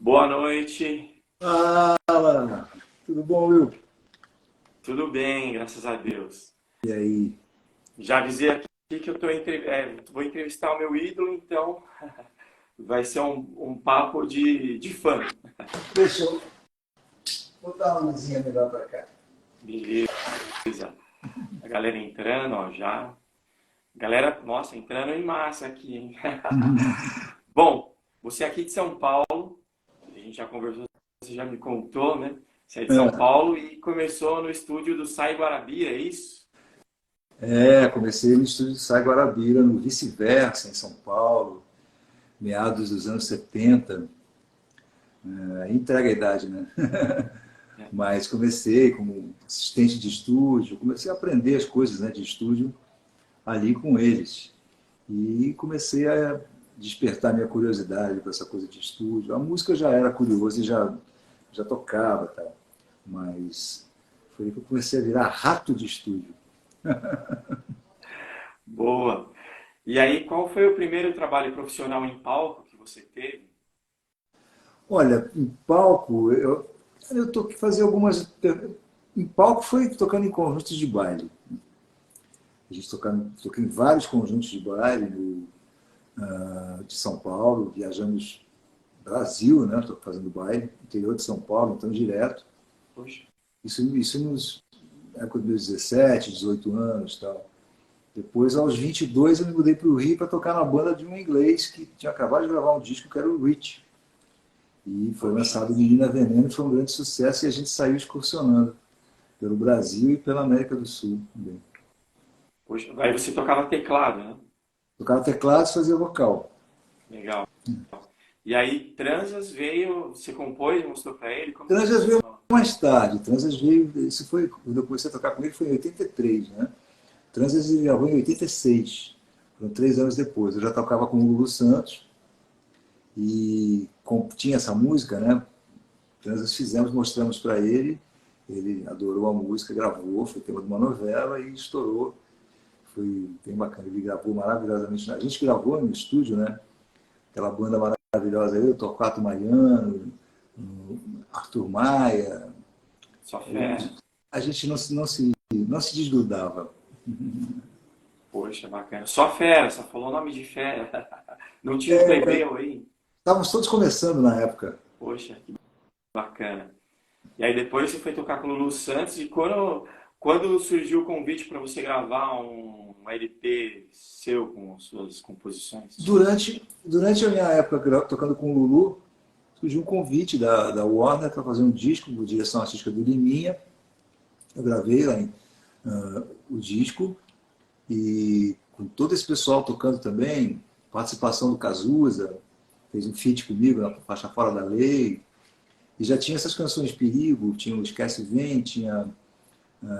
Boa noite. Fala! Tudo bom, Will? Tudo bem, graças a Deus. E aí? Já avisei aqui que vou entrevistar o meu ídolo, então vai ser um papo de fã. Deixa eu botar uma mesinha melhor pra cá. Beleza. A galera entrando, ó, já. Galera, nossa, entrando em massa aqui, hein? Bom, você é aqui de São Paulo, a gente já conversou, você já me contou, né? Você é de São Paulo e começou no estúdio do Sai Guarabira, é isso? Comecei no estúdio Sai Guarabira, no Vice-Versa, em São Paulo, meados dos anos 70. Entrega a idade, né? É. Mas comecei como assistente de estúdio, comecei a aprender as coisas, né, de estúdio ali com eles. E comecei a despertar minha curiosidade para essa coisa de estúdio. A música já era curiosa e já tocava, tá? Mas foi aí que eu comecei a virar rato de estúdio. Boa. E aí, qual foi o primeiro trabalho profissional em palco que você teve? Olha, em palco, eu toquei fazer algumas. Em palco foi tocando em conjuntos de baile. A gente toquei em vários conjuntos de baile de São Paulo, viajamos Brasil, né? Tô fazendo baile, interior de São Paulo, então direto. Poxa, Isso nos época de 17, 18 anos, tal. Depois, aos 22, eu me mudei para o Rio para tocar na banda de um inglês que tinha acabado de gravar um disco que era o Rich. E foi poxa, lançado Menina Veneno, foi um grande sucesso e a gente saiu excursionando pelo Brasil e pela América do Sul também. poxa. Aí você tocava teclado, né? Tocava teclado e fazia vocal. Legal. E aí, Transas veio, você compôs, mostrou pra ele, como que Transas veio funcionou? mais tarde. Transas veio, isso foi, quando eu comecei a tocar com ele foi em 83, né? Transas ele gravou em 86, foram 3 anos depois. Eu já tocava com o Lulu Santos e tinha essa música, né? Transas fizemos, mostramos para ele, ele adorou a música, gravou, foi tema de uma novela e estourou. Foi bem bacana, ele gravou maravilhosamente. A gente gravou no estúdio, né? Aquela banda maravilhosa, eu, Torquato Mariano, Arthur Maia. Só fera. A gente não se desgrudava. Poxa, bacana. Só fera, só falou o nome de fera. Não tinha um plebeu aí? Estávamos todos começando na época. Poxa, que bacana. E aí depois você foi tocar com o Lulu Santos e quando surgiu o convite para você gravar um LP seu com suas composições? Durante a minha época tocando com o Lulu, surgiu um convite da Warner para fazer um disco com direção artística do Liminha. Eu gravei lá o disco e com todo esse pessoal tocando também, participação do Cazuza, fez um feat comigo na faixa Fora da Lei, e já tinha essas canções Perigo, tinha o Esquece Vem, tinha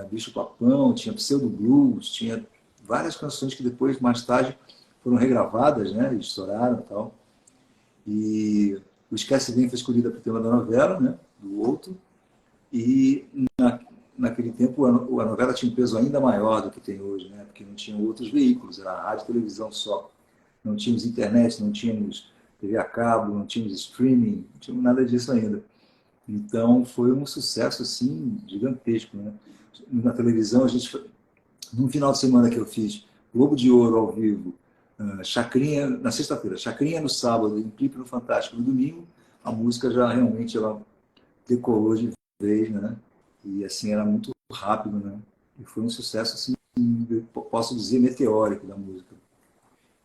Bicho Papão, tinha Pseudo Blues, tinha várias canções que depois, mais tarde, foram regravadas, né, e estouraram e tal. E o Esquece Vem foi escolhida para o tema da novela, né, do outro, e naquele tempo a novela tinha um peso ainda maior do que tem hoje, né? Porque não tinham outros veículos, era rádio e televisão só. Não tínhamos internet, não tínhamos TV a cabo, não tínhamos streaming, não tínhamos nada disso ainda. Então foi um sucesso assim gigantesco, né? Na televisão, num final de semana que eu fiz Globo de Ouro ao vivo, Chacrinha na sexta-feira, Chacrinha no sábado, em Clipe no Fantástico no domingo, a música já realmente ela decolou de vez, né? E assim era muito rápido, né? E foi um sucesso assim, posso dizer meteórico da música.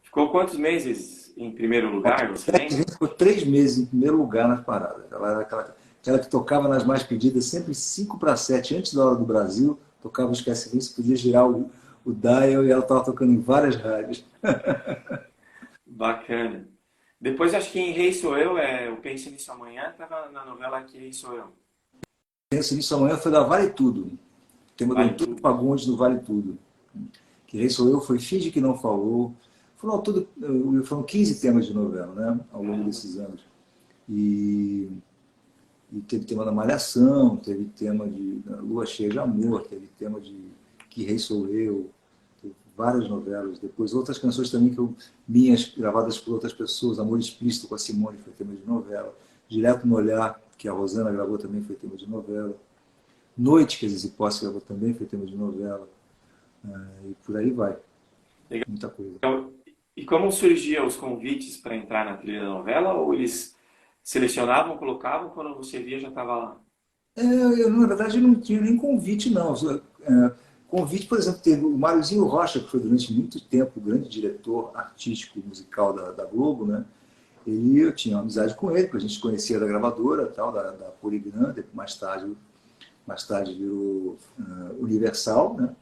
Ficou quantos meses em primeiro lugar, você A lembra? gente ficou 3 meses em primeiro lugar nas paradas. Ela era aquela que tocava nas mais pedidas, sempre 5 para 7, antes da hora do Brasil, tocava o Esquece Vem, você podia girar o dial e ela estava tocando em várias rádios. Bacana. Depois acho que em Rei Sou Eu, o Pense Nisso Amanhã, estava na novela aqui Rei Sou Eu. Penso nisso amanhã foi da Vale Tudo. Tema do Vale Antônio tudo. Fagundes do Vale Tudo. Que Rei Sou Eu foi Finge que Não Falou. Foram 15 temas de novela, né? Ao longo Caramba. desses anos. E teve tema da Malhação, teve tema de Lua Cheia de Amor, teve tema de Que Rei Sou Eu, teve várias novelas. Depois outras canções também minhas, gravadas por outras pessoas. Amor Explícito com a Simone foi tema de novela. Direto no Olhar, que a Rosana gravou também, foi tema de novela. Noite, que a Zizi Posse gravou também, foi tema de novela. E por aí vai. Legal. Muita coisa. E como surgiam os convites para entrar na trilha da novela? Ou eles selecionavam, colocavam, quando você via já estava lá? Eu, na verdade, não tinha nem convite, não. Convite, por exemplo, teve o Máriozinho Rocha, que foi durante muito tempo o grande diretor artístico musical da Globo, né? Eu tinha uma amizade com ele, porque a gente se conhecia da gravadora, tal, da Poligram, mais tarde virou Universal, né?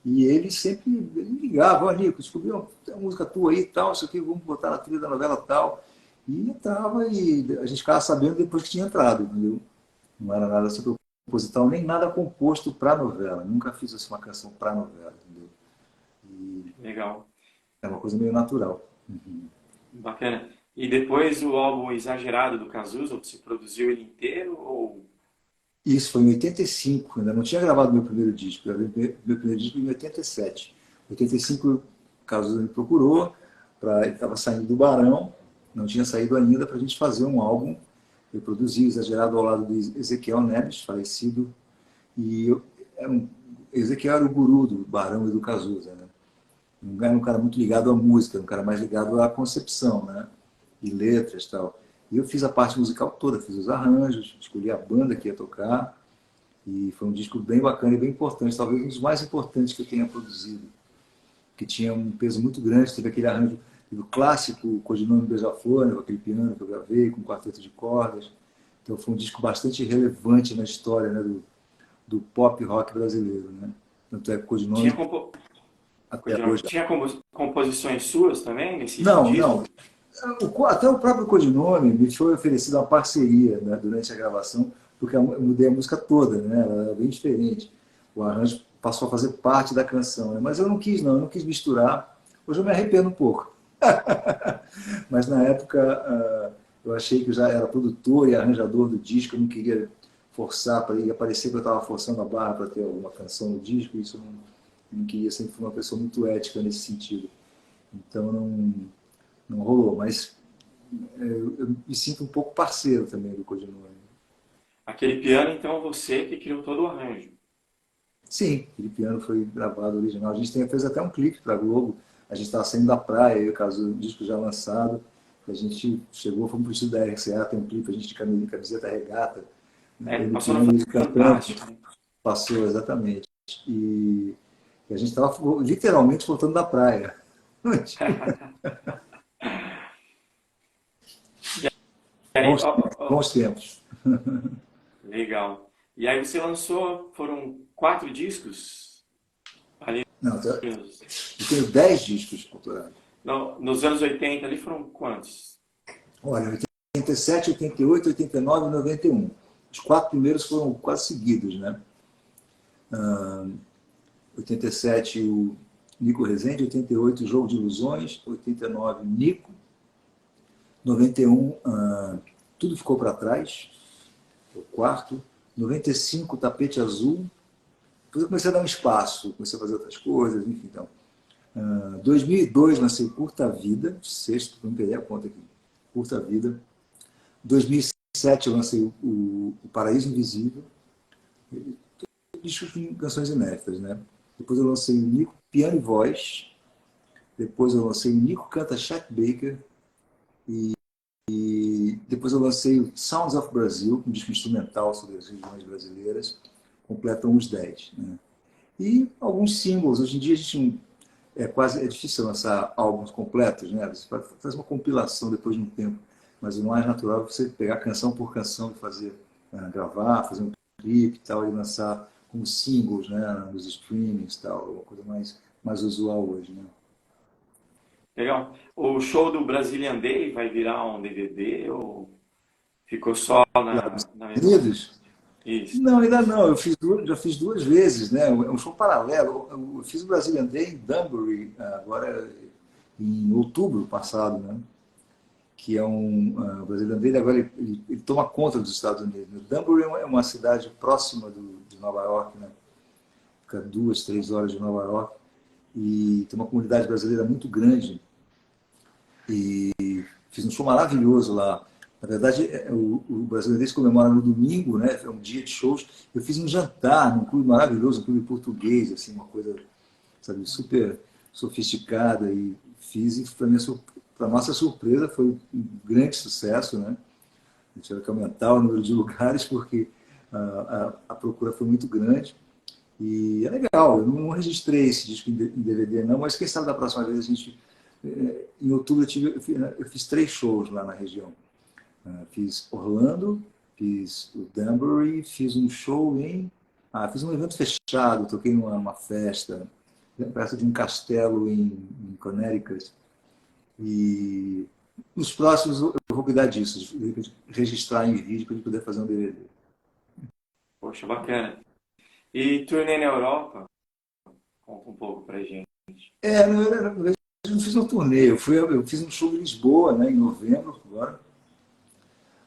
E ele sempre ligava: ó, Nico, descobri uma música tua aí, tal, isso aqui, vamos botar na trilha da novela tal. E entrava e a gente ficava sabendo depois que tinha entrado, entendeu? Não era nada sobre proposital, nem nada composto para novela. Nunca fiz assim, uma canção para novela, entendeu? E Legal. é uma coisa meio natural. Uhum. Bacana. E depois o álbum Exagerado do Cazuza, você produziu ele inteiro ou... Isso foi em 85, ainda não tinha gravado meu primeiro disco. Eu gravei meu primeiro disco em 87. Em 85, o Cazuza me procurou, ele estava saindo do Barão, não tinha saído ainda, para a gente fazer um álbum. Eu produzi Exagerado ao lado de Ezequiel Neves, falecido, e Ezequiel era o guru do Barão e do Cazuza, né? Era um cara muito ligado à música, um cara mais ligado à concepção, né? E letras e tal. E eu fiz a parte musical toda, fiz os arranjos, escolhi a banda que ia tocar, e foi um disco bem bacana e bem importante, talvez um dos mais importantes que eu tenha produzido, que tinha um peso muito grande. Teve aquele arranjo do clássico Codinome Beija-Flor, né, com aquele piano que eu gravei, com um quarteto de cordas. Então foi um disco bastante relevante na história, né, do pop rock brasileiro, né? Tanto é que Tinha, Codinome até Codinome, hoje. tinha composições suas também nesse Não, disco? não. Até o próprio Codinome me foi oferecido uma parceria, né, durante a gravação, porque eu mudei a música toda, né? Ela era bem diferente. O arranjo passou a fazer parte da canção, né? Mas eu não quis, não, eu não quis misturar. Hoje eu me arrependo um pouco. Mas na época eu achei que eu já era produtor e arranjador do disco, eu não queria forçar, para parecer que eu estava forçando a barra para ter alguma canção no disco, isso eu não queria, sempre fui uma pessoa muito ética nesse sentido. Então não rolou, mas eu me sinto um pouco parceiro também do Codinome. Aquele piano, então, você que criou todo o arranjo. Sim, aquele piano foi gravado original. A gente fez até um clipe para a Globo. A gente estava saindo da praia, eu, caso o disco já lançado. A gente chegou, fomos para o estúdio da RCA, tem um clipe, a gente de camiseta regata, É, eu no passou piano no e ele cantando. Fantástico, né? Passou, exatamente. E a gente estava literalmente voltando da praia. E aí, Bons, bons tempos. legal. E aí você lançou, foram 4 discos ali Não, nos, eu tenho 10 discos autorais. nos anos 80, ali foram quantos? Olha, 87, 88, 89 e 91. Os 4 primeiros foram quase seguidos, né? 87, o Nico Rezende, 88, o Jogo de Ilusões, 89, Nico, 91, Tudo Ficou para Trás, o quarto, 95, Tapete Azul. Depois eu comecei a dar um espaço, comecei a fazer outras coisas, enfim. Então, 2002 lancei Curta Vida, sexto, não perdi a conta aqui, Curta Vida. 2007 eu lancei o Paraíso Invisível, discos com canções inéditas, né? Depois eu lancei o Nico Piano e Voz. Depois eu lancei o Nico Canta Chet Baker. E depois eu lancei o Sounds of Brazil, um disco instrumental sobre as regiões brasileiras. Completam os 10. Né? E alguns singles. Hoje em dia a gente não, é difícil lançar álbuns completos, né? Você faz uma compilação depois de um tempo. Mas o mais natural é você pegar canção por canção e fazer, gravar, fazer um clipe e tal, e lançar como singles, né? Nos streamings e tal, uma coisa mais usual hoje, né? Legal. O show do Brazilian Day vai virar um DVD ou ficou só Lá nos na Estados memória? Unidos? Isso. Não, ainda não. Já fiz 2 vezes, né? É um show paralelo. Eu fiz o Brazilian Day em Danbury, agora em outubro passado, né? Que é o Brazilian Day, agora ele toma conta dos Estados Unidos. Danbury é uma cidade próxima de Nova York, né? Fica 2, 3 horas de Nova York. e tem uma comunidade brasileira muito grande. E fiz um show maravilhoso lá. Na verdade, o Brasileirense comemora no domingo, né? É um dia de shows. Eu fiz um jantar num clube maravilhoso, um clube português, assim, uma coisa, sabe, super sofisticada. E fiz, e para nossa surpresa, foi um grande sucesso, né? A gente teve que aumentar o número de lugares porque a procura foi muito grande. E é legal, eu não registrei esse disco em DVD não, mas quem sabe da próxima vez a gente... Em outubro eu fiz 3 shows lá na região. Fiz Orlando, fiz o Danbury, fiz um show em... fiz um evento fechado, toquei numa festa, perto de um castelo em Connecticut. E nos próximos eu vou cuidar disso, de registrar em vídeo para a gente poder fazer um DVD. Poxa, bacana. E turnê na Europa? Conta um pouco pra gente. Na verdade, eu não fiz uma turnê, eu fiz um show em Lisboa, né, em novembro, agora,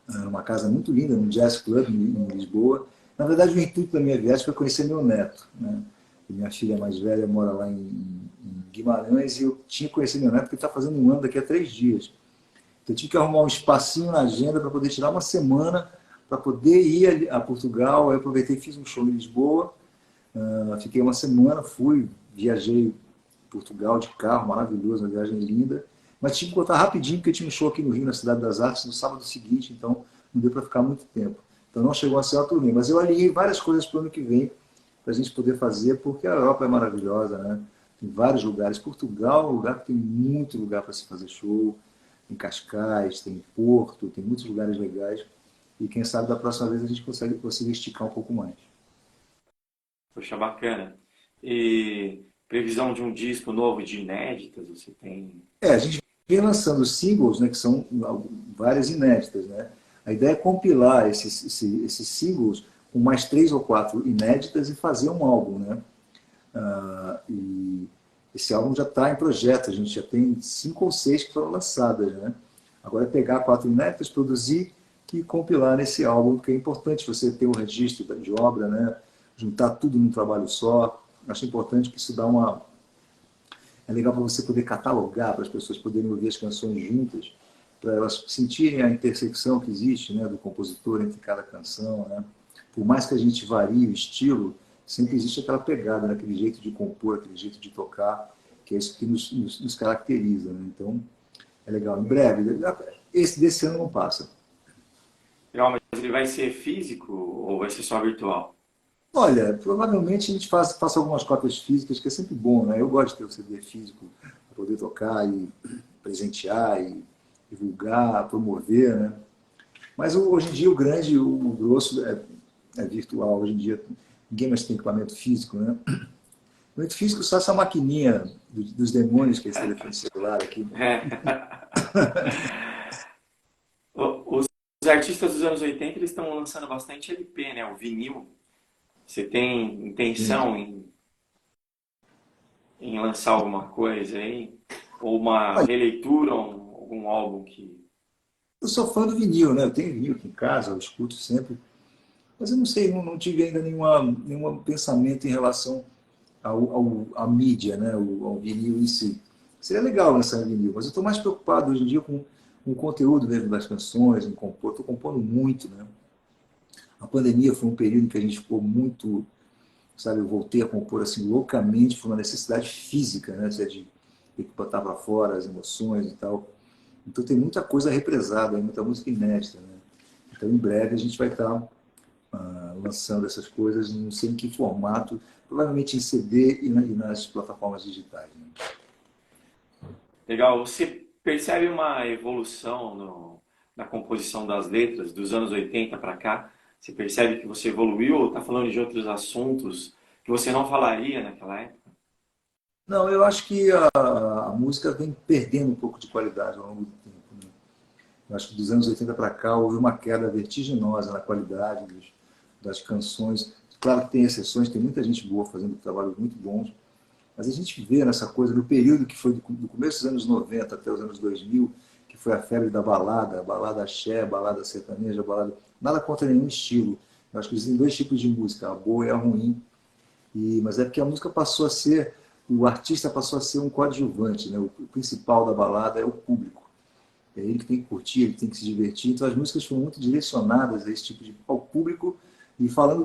numa casa muito linda, num jazz club em Lisboa. Na verdade, o intuito da minha viagem foi conhecer meu neto, né? E minha filha mais velha mora lá em Guimarães e eu tinha que conhecer meu neto porque ele está fazendo um ano daqui a 3 dias. Então, eu tive que arrumar um espacinho na agenda para poder tirar uma semana para poder ir a Portugal. Aí eu aproveitei e fiz um show em Lisboa. Fiquei uma semana, viajei Portugal de carro, maravilhoso, uma viagem linda. Mas tive que voltar rapidinho, porque tinha um show aqui no Rio, na Cidade das Artes, no sábado seguinte, então não deu para ficar muito tempo. Então não chegou a ser uma turnê, mas eu alinhei várias coisas para o ano que vem, para a gente poder fazer, porque a Europa é maravilhosa, né? Tem vários lugares. Portugal é um lugar que tem muito lugar para se fazer show. Tem Cascais, tem Porto, tem muitos lugares legais. E quem sabe da próxima vez a gente consegue esticar um pouco mais. Poxa, bacana. E previsão de um disco novo de inéditas, você tem? A gente vem lançando singles, né, que são várias inéditas, né? A ideia é compilar esses singles com mais 3 ou 4 inéditas e fazer um álbum, né? E esse álbum já está em projeto, a gente já tem 5 ou 6 que foram lançadas, né? Agora é pegar 4 inéditas, produzir e compilar nesse álbum, porque é importante você ter um registro de obra, né? Juntar tudo num trabalho só. Acho importante que isso dá uma... É legal para você poder catalogar, para as pessoas poderem ouvir as canções juntas, para elas sentirem a intersecção que existe, né, do compositor entre cada canção, né? Por mais que a gente varie o estilo, sempre existe aquela pegada, né, aquele jeito de compor, aquele jeito de tocar, que é isso que nos caracteriza, né? Então, é legal. Em breve, esse desse ano não passa. Legal, mas ele vai ser físico ou vai ser só virtual? Olha, provavelmente a gente faça algumas cópias físicas, que é sempre bom, né? Eu gosto de ter o CD físico para poder tocar e presentear e divulgar, promover, né? Mas hoje em dia o grosso é virtual. Hoje em dia ninguém mais tem equipamento físico, né? Equipamento físico só essa maquininha dos demônios que é esse telefone celular aqui. Os artistas dos anos 80 eles estão lançando bastante LP, né? O vinil. Você tem Sim. intenção em lançar alguma coisa aí? Ou uma Olha, releitura, algum álbum que... eu sou fã do vinil, né? Eu tenho vinil aqui em casa, eu escuto sempre. Mas eu não sei, não tive ainda nenhum pensamento em relação à mídia, né? Ao vinil em si. Seria legal lançar em vinil, mas eu estou mais preocupado hoje em dia com o conteúdo mesmo das canções, em compor. Estou compondo muito, né? A pandemia foi um período que a gente ficou muito, sabe, eu voltei a compor assim loucamente, foi uma necessidade física, né? De ter que botar para fora as emoções e tal. Então tem muita coisa represada, muita música inédita, né? Então em breve a gente vai estar lançando essas coisas, não sei em que formato, provavelmente em CD e nas plataformas digitais. Né? Legal. Você percebe uma evolução na composição das letras dos anos 80 para cá? Você percebe que você evoluiu ou está falando de outros assuntos que você não falaria naquela época? Não, eu acho que a música vem perdendo um pouco de qualidade ao longo do tempo. Né? Eu acho que dos anos 80 para cá houve uma queda vertiginosa na qualidade das canções. Claro que tem exceções, tem muita gente boa fazendo trabalhos muito bons, mas a gente vê nessa coisa, no período que foi do começo dos anos 90 até os anos 2000, que foi a febre da balada, a balada axé, a balada sertaneja, a balada... Nada contra nenhum estilo. Eu acho que existem 2 tipos de música, a boa e a ruim. Mas é porque a música passou a ser o artista passou a ser um coadjuvante, né? O principal da balada é o público. É ele que tem que curtir, ele tem que se divertir. Então as músicas foram muito direcionadas a esse tipo de ao público e falando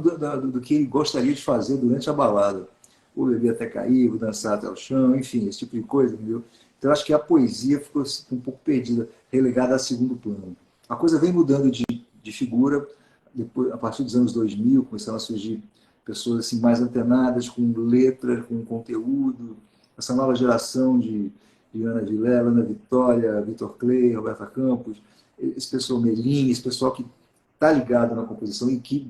do que ele gostaria de fazer durante a balada. Ou beber até cair, ou dançar até o chão, enfim, esse tipo de coisa, entendeu? Então eu acho que a poesia ficou um pouco perdida, relegada a segundo plano. A coisa vem mudando de figura, depois, a partir dos anos 2000, começaram a surgir pessoas assim, mais antenadas, com letras, com conteúdo, essa nova geração de Ana Vilela, Ana Vitória, Vitor Clay, Roberta Campos, esse pessoal Melim, esse pessoal que está ligado na composição e que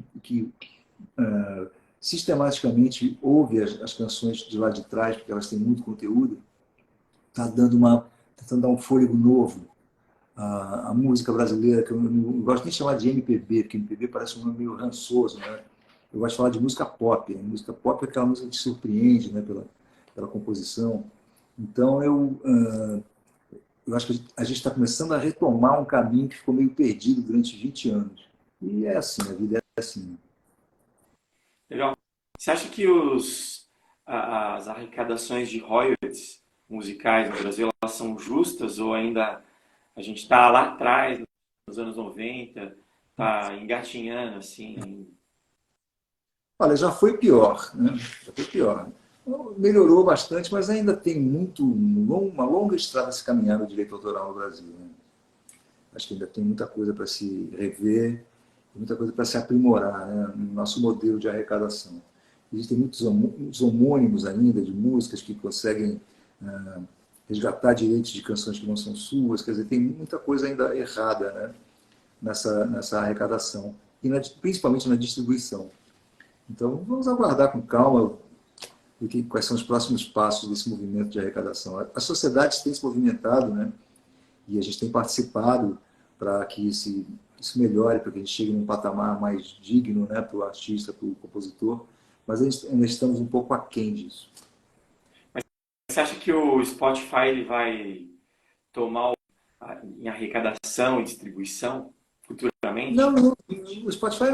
sistematicamente ouve as canções de lá de trás, porque elas têm muito conteúdo, está tentando dar um fôlego novo à música brasileira, que eu não gosto nem de chamar de MPB, porque MPB parece um nome meio rançoso, né? Eu gosto de falar de música pop. Né? Música pop é aquela música que surpreende, né, pela composição. Então, eu acho que a gente está começando a retomar um caminho que ficou meio perdido durante 20 anos. E é assim, a vida é assim. Legal. Você acha que as arrecadações de royalties musicais no Brasil elas são justas ou ainda a gente está lá atrás, nos anos 90, está engatinhando assim? Olha, já foi pior, né? Já foi pior. Melhorou bastante, mas ainda tem uma longa estrada a se caminhar no direito autoral no Brasil. Né? Acho que ainda tem muita coisa para se rever, muita coisa para se aprimorar, né? No nosso modelo de arrecadação. Existem muitos homônimos ainda de músicas que conseguem resgatar direitos de canções que não são suas, quer dizer, tem muita coisa ainda errada, né? nessa arrecadação, e principalmente na distribuição. Então, vamos aguardar com calma quais são os próximos passos desse movimento de arrecadação. As sociedades têm se movimentado, né? E a gente tem participado para que isso melhore, para que a gente chegue num patamar mais digno, né, para o artista, para o compositor, mas ainda estamos um pouco aquém disso. Mas você acha que o Spotify ele vai tomar em arrecadação e distribuição Não, futuramente? não, o Spotify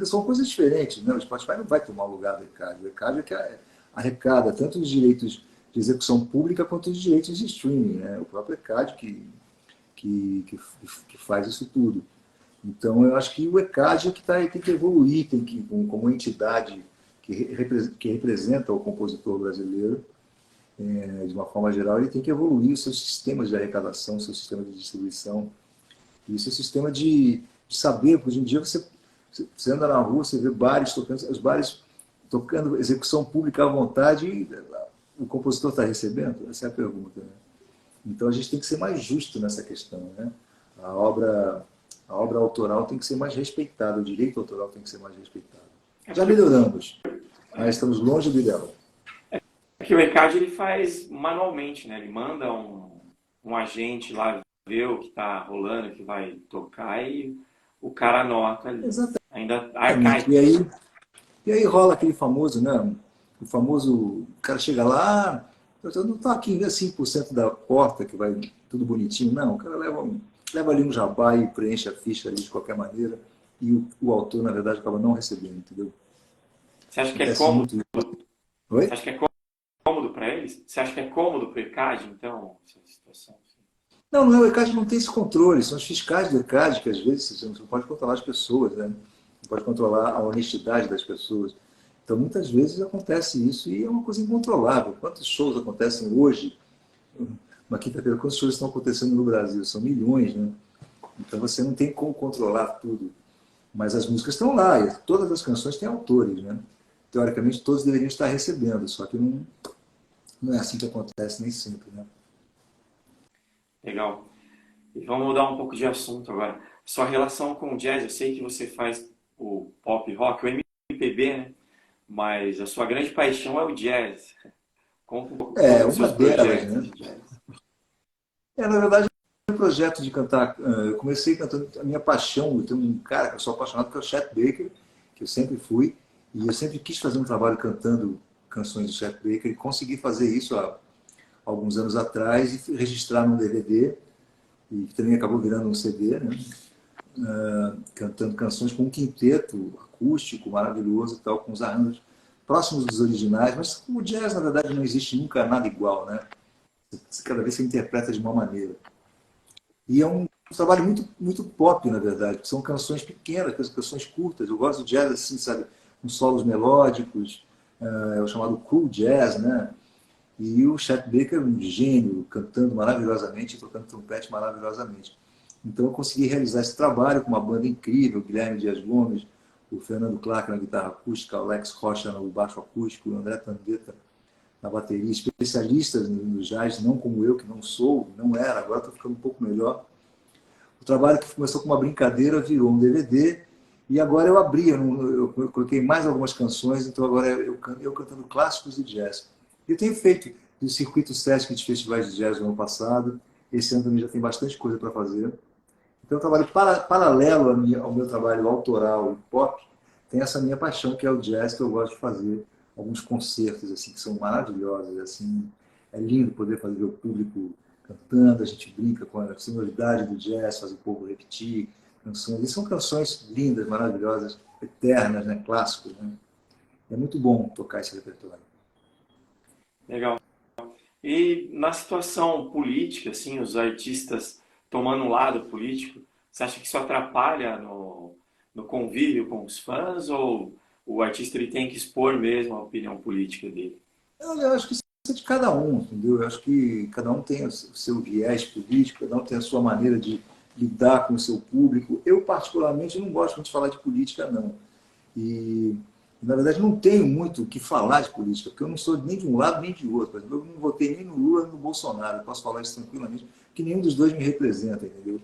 são coisas diferentes. Né? O Spotify não vai tomar o lugar do ECAD. O ECAD é que arrecada tanto os direitos de execução pública quanto os direitos de streaming. Né? O próprio ECAD que faz isso tudo. Então, eu acho que o ECAD é que tem que evoluir, como entidade que representa o compositor brasileiro, de uma forma geral, ele tem que evoluir os seus sistemas de arrecadação, o seu sistema de distribuição, e o seu sistema de saber, porque hoje em dia você anda na rua, você vê bares tocando, os bares tocando execução pública à vontade, e o compositor está recebendo? Essa é a pergunta. Né? Então, a gente tem que ser mais justo nessa questão. Né? A obra autoral tem que ser mais respeitada, o direito autoral tem que ser mais respeitado. Já melhoramos, mas estamos longe do ideal. Porque o ECAD ele faz manualmente, né? Ele manda um agente lá ver o que está rolando, o que vai tocar e o cara anota ali. Exatamente. Ainda arcaico. E aí rola aquele famoso, né? O famoso, o cara chega lá, eu não estou aqui, né, 5% da porta, que vai tudo bonitinho. Não, o cara leva ali um jabá e preenche a ficha ali de qualquer maneira, e o autor, na verdade, acaba não recebendo, entendeu? Você acha que é Acontece cômodo? muito isso. Você Oi? acha que é cômodo para eles? Você acha que é cômodo para o ECAD, então, essa situação? Não, não, o ECAD não tem esse controle, são os fiscais do ECAD que às vezes você não pode controlar as pessoas, né? Não pode controlar a honestidade das pessoas. Então, muitas vezes acontece isso e é uma coisa incontrolável. Quantos shows acontecem hoje, uma quinta-feira, quantos shows estão acontecendo no Brasil? São milhões, né? Então, você não tem como controlar tudo. Mas as músicas estão lá e todas as canções têm autores, né? Teoricamente, todos deveriam estar recebendo, só que não é assim que acontece nem sempre, né? Legal. E vamos mudar um pouco de assunto agora. Sua relação com o jazz, eu sei que você faz o pop rock, o MPB, né? Mas a sua grande paixão é o jazz. Conta um pouco É, dos uma seus delas, projetos né? de jazz. Na verdade, o projeto de cantar, eu comecei cantando a minha paixão, eu tenho um cara que eu sou apaixonado, que é o Chet Baker, que eu sempre fui, e eu sempre quis fazer um trabalho cantando canções do Chet Baker, e consegui fazer isso há alguns anos atrás, e registrar num DVD, e que também acabou virando um CD, né? Cantando canções com um quinteto acústico maravilhoso e tal, com os arranjos próximos dos originais, mas o jazz, na verdade, não existe nunca nada igual, né? Cada vez você interpreta de uma maneira. E é um trabalho muito pop, na verdade, porque são canções pequenas, canções curtas. Eu gosto do jazz assim, sabe, com solos melódicos, é o chamado cool jazz, né? E o Chet Baker é um gênio, cantando maravilhosamente, tocando trompete maravilhosamente. Então eu consegui realizar esse trabalho com uma banda incrível, o Guilherme Dias Gomes, o Fernando Clark na guitarra acústica, o Alex Rocha no baixo acústico, o André Tandeta na bateria, especialistas no jazz, não como eu, que não sou, não era, agora estou ficando um pouco melhor. O trabalho que começou com uma brincadeira virou um DVD e agora eu abri, eu coloquei mais algumas canções, então agora eu cantando clássicos de jazz. Eu tenho feito o circuito Sesc de festivais de jazz no ano passado, esse ano também já tem bastante coisa para fazer. Então, um trabalho paralelo ao meu trabalho autoral e pop, tem essa minha paixão, que é o jazz, que eu gosto de fazer alguns concertos assim que são maravilhosos. Assim, é lindo poder fazer o público cantando, a gente brinca com a sonoridade do jazz, faz o povo repetir canções. E são canções lindas, maravilhosas, eternas, né? Clássicos. Né? É muito bom tocar esse repertório. Legal. E na situação política, assim, os artistas tomando um lado político, você acha que isso atrapalha no convívio com os fãs ou o artista ele tem que expor mesmo a opinião política dele? Eu acho que isso é de cada um, entendeu? Eu acho que cada um tem o seu viés político, cada um tem a sua maneira de lidar com o seu público. Eu, particularmente, não gosto muito de falar de política, não. E, na verdade, não tenho muito o que falar de política, porque eu não sou nem de um lado nem de outro. Por exemplo, eu não votei nem no Lula nem no Bolsonaro. Eu posso falar isso tranquilamente, porque nenhum dos dois me representa, entendeu?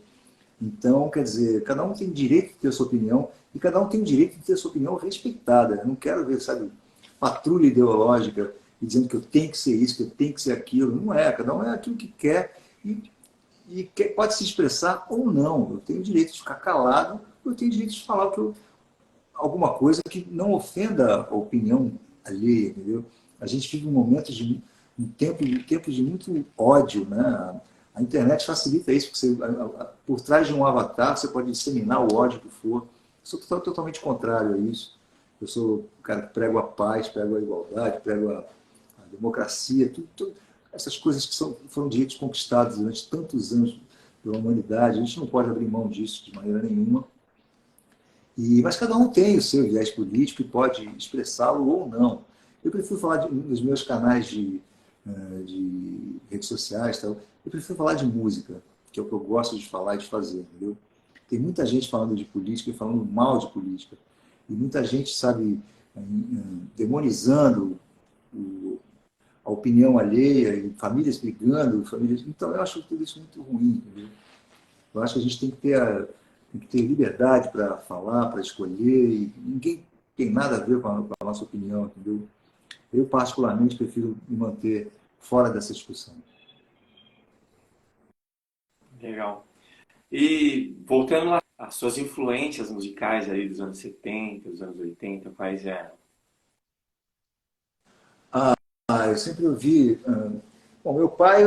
Então, quer dizer, cada um tem direito de ter a sua opinião e cada um tem direito de ter a sua opinião respeitada. Eu não quero ver, sabe, patrulha ideológica e dizendo que eu tenho que ser isso, que eu tenho que ser aquilo. Não é, cada um é aquilo que quer pode se expressar ou não. Eu tenho o direito de ficar calado, eu tenho o direito de falar alguma coisa que não ofenda a opinião alheia, entendeu? A gente vive um momento de tempos de muito ódio, né? A internet facilita isso, porque por trás de um avatar você pode disseminar o ódio que for. Eu sou totalmente contrário a isso. Eu sou o cara que prego a paz, prego a igualdade, prego a democracia, essas coisas que foram direitos conquistados durante tantos anos pela humanidade. A gente não pode abrir mão disso de maneira nenhuma. Mas cada um tem o seu viés político e pode expressá-lo ou não. Eu prefiro falar nos meus canais de redes sociais, tal, eu prefiro falar de música, que é o que eu gosto de falar e de fazer, entendeu? Tem muita gente falando de política e falando mal de política. E muita gente, sabe, demonizando a opinião alheia, e famílias brigando, famílias... Então, eu acho tudo isso muito ruim, entendeu? Eu acho que a gente tem que ter liberdade para falar, para escolher, e ninguém tem nada a ver com a nossa opinião, entendeu? Eu, particularmente, prefiro me manter fora dessa discussão. Legal. E voltando lá, as suas influências musicais aí dos anos 70, dos anos 80, quais eram? Eu sempre ouvi... Bom, meu pai,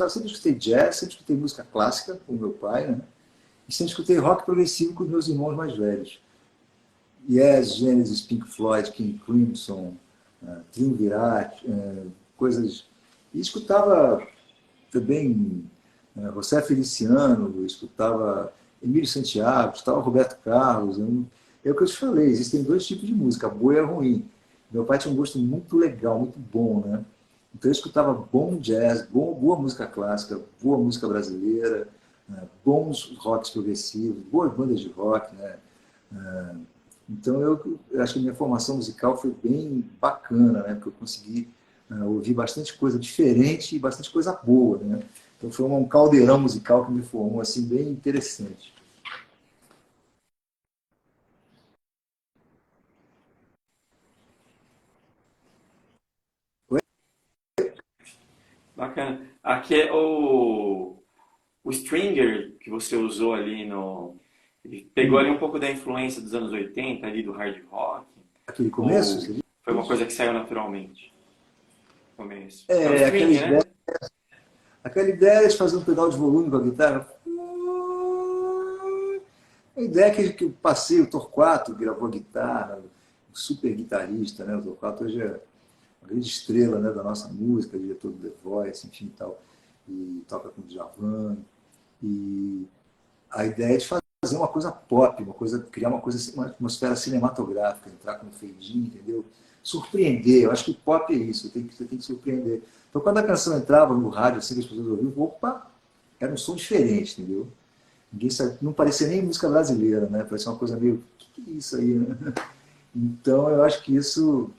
sempre escutei jazz, sempre escutei música clássica com meu pai, né? E sempre escutei rock progressivo com meus irmãos mais velhos. Yes, Genesis, Pink Floyd, King Crimson, Triunvirate, coisas... E escutava também José Feliciano, escutava Emílio Santiago, escutava Roberto Carlos. É o que eu te falei, existem dois tipos de música, boa e a ruim. Meu pai tinha um gosto muito legal, muito bom, né? Então eu escutava bom jazz, boa música clássica, boa música brasileira, bons rocks progressivos, boas bandas de rock, né? Então eu acho que a minha formação musical foi bem bacana, né? Porque eu consegui ouvir bastante coisa diferente e bastante coisa boa, né? Então foi um caldeirão musical que me formou assim bem interessante. Bacana. Aqui é o Stringer que você usou ali no... Ele pegou ali um pouco da influência dos anos 80, ali do hard rock, Aquele começo, ou você foi uma diz? coisa que saiu naturalmente no começo? É o Stringer, Ideia, né? aquela ideia de fazer um pedal de volume com a guitarra. A ideia que eu passei, o Torquato gravou a guitarra, super guitarrista, né? O Torquato hoje é uma grande estrela, né, da nossa música, diretor do The Voice, enfim, tal, e toca com o Djavan. E a ideia é de fazer uma coisa pop, uma coisa, criar uma coisa, uma atmosfera cinematográfica, entrar com um fade-in, entendeu? Surpreender. Eu acho que o pop é isso, você tem que surpreender. Então, quando a canção entrava no rádio, assim, que as pessoas ouviam, opa, era um som diferente, entendeu? Ninguém sabe, não parecia nem música brasileira, né? Parecia uma coisa meio, o que é isso aí, né? Então, eu acho que isso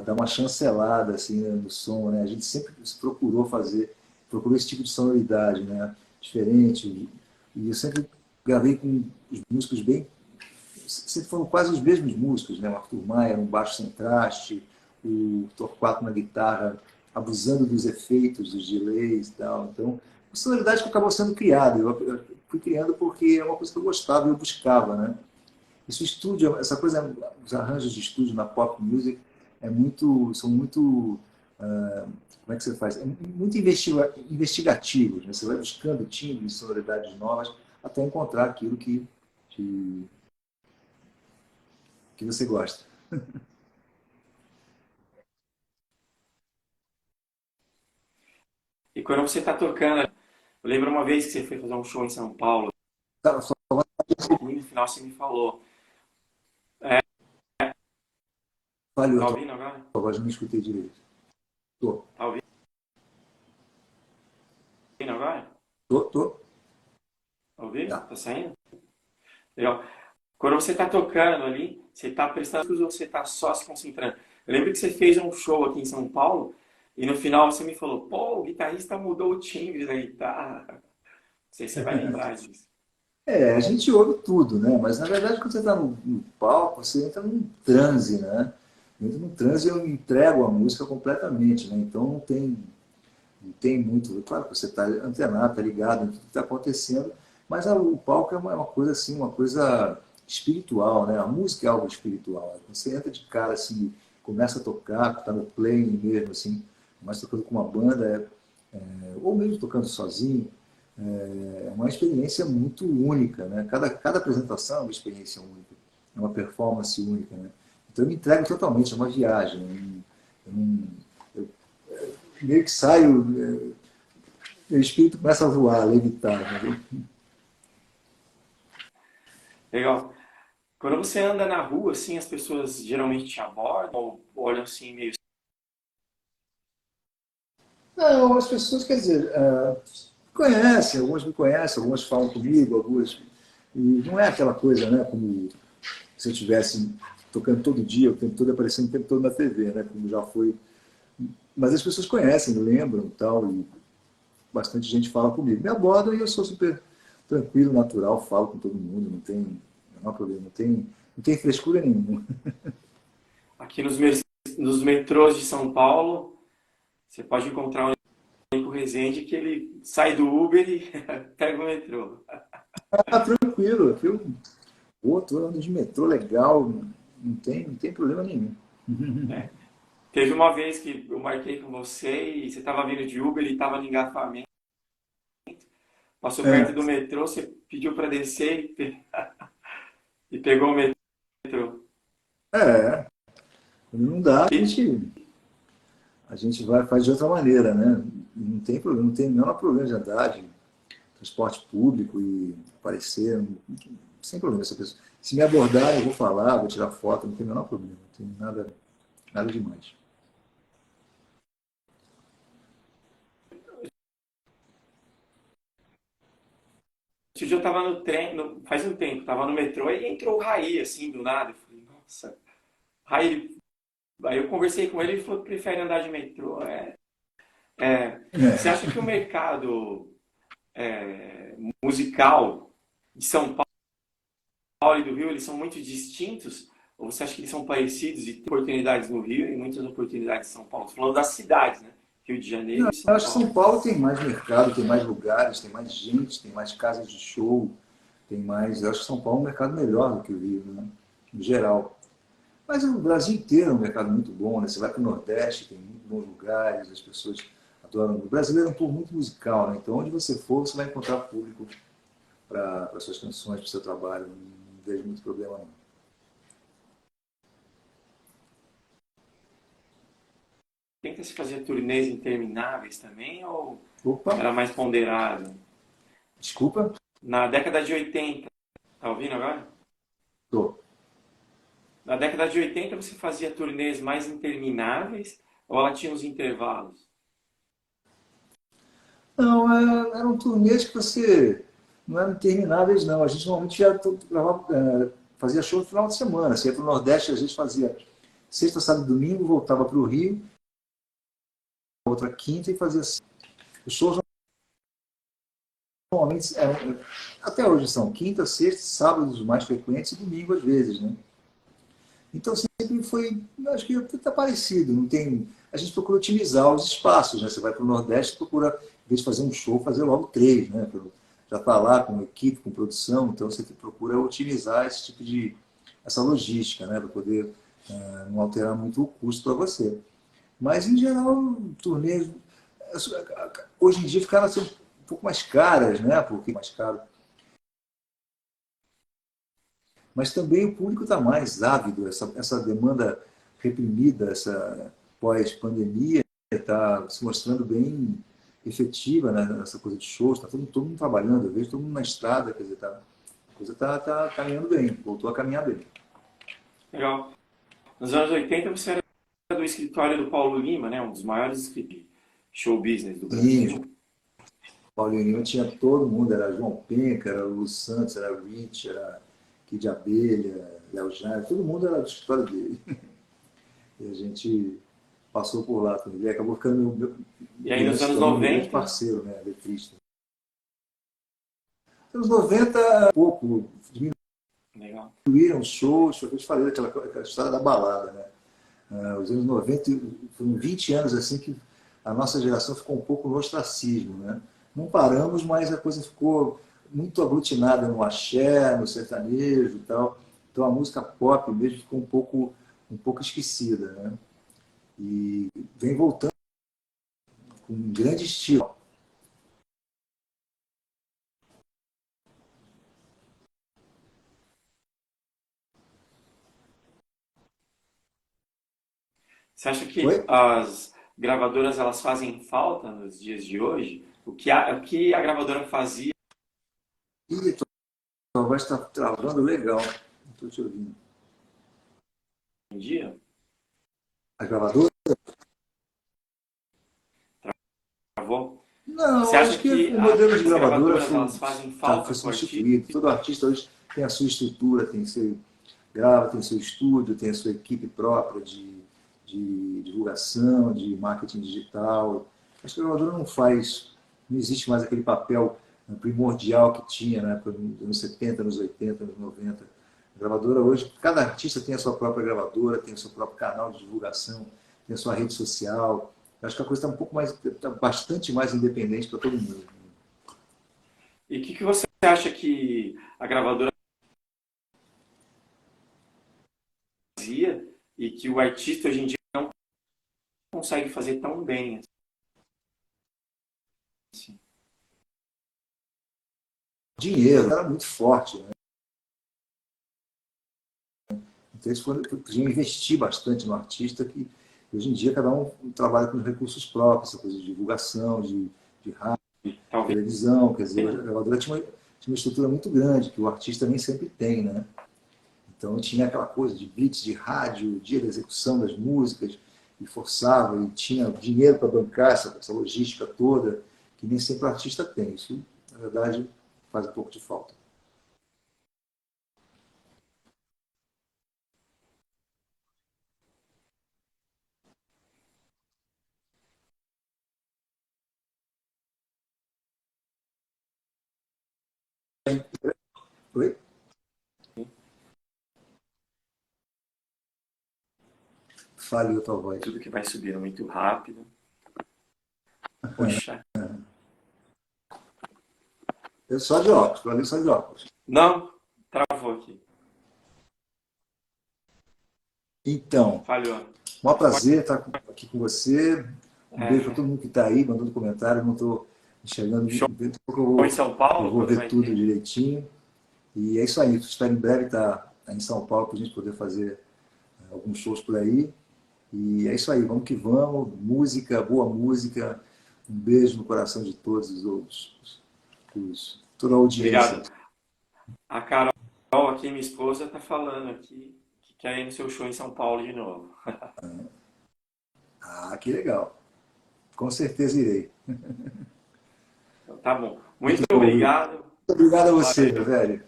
dá uma chancelada assim, né, no som, né? A gente sempre procurou fazer, procurou esse tipo de sonoridade, né? Diferente. E eu sempre gravei com os músicos bem, sempre foram quase os mesmos músicos, né? O Arthur Maia no baixo sem traste, o Torquato na guitarra, abusando dos efeitos, dos delays e tal. Então, uma sonoridade que acabou sendo criada. Eu fui criando porque é uma coisa que eu gostava e eu buscava, né? Isso estúdio, essa coisa, os arranjos de estúdio na pop music são muito, como é que você faz? É muito investigativos, né? Você vai buscando timbres, sonoridades novas, até encontrar aquilo que, que você gosta. E quando você está tocando, eu lembro uma vez que você foi fazer um show em São Paulo, Tá, só e no final você me falou, falhou, tá tua ouvindo agora? voz, não me escutei direito. Tô, Tá ouvindo agora? tô, Tá ouvindo? tá. Tá saindo? Legal. Quando você está tocando ali, você está prestando atenção ou você está só se concentrando? Eu lembro que você fez um show aqui em São Paulo e no final você me falou, pô, o guitarrista mudou o timbre da guitarra. Não sei se você vai lembrar disso. A gente ouve tudo, né? Mas na verdade, quando você está no palco, você entra num transe, né? Entra num transe e eu entrego a música completamente, né? Então não tem muito. Claro que você está antenado, está ligado em tudo que está acontecendo, mas o palco é uma coisa assim, uma coisa espiritual, né? A música é algo espiritual. Você entra de cara assim, começa a tocar, está no play mesmo, assim, mas tocando com uma banda, ou mesmo tocando sozinho, é uma experiência muito única, né? Cada apresentação é uma experiência única, é uma performance única, né? Então eu me entrego totalmente, é uma viagem. Eu meio que saio, o espírito começa a voar, a levitar. Né? Legal. Quando você anda na rua, assim, as pessoas geralmente te abordam ou olham assim meio... Não, as pessoas, quer dizer, conhecem, algumas me conhecem, algumas falam comigo, algumas. E não é aquela coisa, né, como se eu estivesse tocando todo dia, o tempo todo, aparecendo o tempo todo na TV, né, como já foi. Mas as pessoas conhecem, lembram tal, e bastante gente fala comigo. Me abordam e eu sou super tranquilo, natural, falo com todo mundo, não há problema, não tem frescura nenhuma. Aqui nos metrôs de São Paulo, você pode encontrar um Nico Rezende que ele sai do Uber e pega o metrô. Ah, tranquilo, eu tô andando de metrô legal, não tem problema nenhum. É. Teve uma vez que eu marquei com você e você estava vindo de Uber e estava no engarrafamento. Passou perto É, do metrô, você pediu para descer e pegou o metrô. é, quando não dá, a E, gente, a gente vai, faz de outra maneira, né? Não tem problema, não tem o menor problema de andar de transporte público e aparecer, sem problema. Essa pessoa, se me abordar, eu vou falar, vou tirar foto, não tem o menor problema, não tem nada demais. esse dia eu estava no trem, faz um tempo, estava no metrô e entrou o Raí, assim, do nada. Eu falei, nossa, Raí. Aí eu conversei com ele e ele falou que prefere andar de metrô. Você acha que o mercado musical de São Paulo e do Rio, eles são muito distintos? Ou você acha que eles são parecidos e tem oportunidades no Rio e muitas oportunidades em São Paulo? Tô falando das cidades, né? Rio de Janeiro Não, e eu São acho que São Paulo. Paulo tem mais mercado, tem mais lugares, tem mais gente, tem mais casas de show, tem mais. Eu acho que São Paulo é um mercado melhor do que o Rio, né? Em geral. Mas o Brasil inteiro é um mercado muito bom, né? Você vai para o Nordeste, tem muito bons lugares, as pessoas adoram. O brasileiro é um povo muito musical, né? Então, onde você for, você vai encontrar público para suas canções, para o seu trabalho. Não vejo muito problema, não. você fazia turnês intermináveis também ou Opa, era mais ponderado? desculpa. Na década de 80, tá ouvindo agora? Tô. Na década de 80 você fazia turnês mais intermináveis ou ela tinha uns intervalos? Não, eram turnês que você não eram intermináveis, não. A gente normalmente fazia show no final de semana. Você ia para o Nordeste, a gente fazia sexta, sábado e domingo, voltava para o Rio, outra quinta e fazia assim. Os shows normalmente, até hoje são quinta, sexta, sábados os mais frequentes e domingo às vezes, né? Então sempre foi, acho que está parecido. Não tem, a gente procura otimizar os espaços, né? Você vai para o Nordeste, procura, em vez de fazer um show, fazer logo três, né? Já está lá com equipe, com produção, então você procura otimizar esse tipo de essa logística, né? Para poder não alterar muito o custo para você. Mas em geral, turnês hoje em dia ficaram assim, um pouco mais caras, né? Porque mais caro. Mas também o público está mais ávido, essa demanda reprimida, essa pós-pandemia, está se mostrando bem efetiva, né, nessa coisa de shows, está todo mundo trabalhando, eu vejo todo mundo na estrada, quer dizer, a coisa está caminhando bem, voltou a caminhar bem. Legal. Nos anos 80 você era do escritório do Paulo Lima, né? Um dos maiores show business do E Brasil. Paulinho tinha todo mundo, era João Penca, era Lu Santos, era Rich, era Kid Abelha, Léo Jaime, todo mundo era do escritório dele. E a gente passou por lá também. Ele acabou ficando E aí nos anos meu grande 90, parceiro, né, letrista. Nos anos 90, um pouco, legal. diminuíram os shows, foi o que eu te falei, aquela história da balada, né? Os anos 90, foram 20 anos assim que a nossa geração ficou um pouco no ostracismo, né? Não paramos, mas a coisa ficou muito aglutinada no axé, no sertanejo e tal. Então a música pop mesmo ficou um pouco esquecida, né? E vem voltando com um grande estilo. Você acha que Oi? as gravadoras elas fazem falta nos dias de hoje? O que a gravadora fazia Ih, tua voz está travando legal. Não estou te ouvindo. hoje em dia? A gravadora? Travou? Você Não, acha acho que que o modelo de as gravadora gravadoras elas fazem foi falta com o artista? substituído. Todo artista hoje tem a sua estrutura, grava, tem seu estúdio, tem a sua equipe própria de divulgação, de marketing digital. Acho que a gravadora não existe mais aquele papel primordial que tinha na época dos anos 70, anos 80, anos 90. A gravadora hoje, cada artista tem a sua própria gravadora, tem o seu próprio canal de divulgação, tem a sua rede social. Acho que a coisa está um pouco mais, está bastante mais independente para todo mundo. E o que você acha que a gravadora fazia e que o artista hoje em dia não consegue fazer tão bem assim? Dinheiro era muito forte, né? Então eles podiam investir bastante no artista, que hoje em dia cada um trabalha com recursos próprios, essa coisa de divulgação, de rádio, Talvez. televisão, quer dizer, a gravadora tinha uma estrutura muito grande, que o artista nem sempre tem, né? Então tinha aquela coisa de beats de rádio, dia da execução das músicas, e forçava, e tinha dinheiro para bancar essa logística toda, que nem sempre o artista tem. Isso, na verdade, faz um pouco de falta. Oi? Falhou a tua voz. Tudo que vai subindo muito rápido. Poxa. Eu só de óculos, falei só de óculos. Não, travou aqui. Então, Falhou. um prazer estar aqui com você. Um beijo para É, todo mundo que está aí, mandando comentário. Não estou enxergando, show daqui a pouco em São eu Paulo, vou quando ver vai tudo ter? direitinho. E é isso aí. Espero em breve estar em São Paulo para a gente poder fazer alguns shows por aí. E é isso aí, vamos que vamos. Música, boa música. Um beijo no coração de todos toda a audiência. Obrigado. A Carol aqui, minha esposa, tá falando aqui que quer ir no seu show em São Paulo de novo. Ah, que legal. Com certeza irei. Então, tá bom. Muito Muito bom, Will. Muito obrigado. obrigado a você, meu Valeu. velho.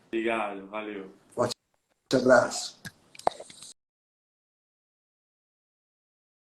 Obrigado. Valeu. Forte abraço.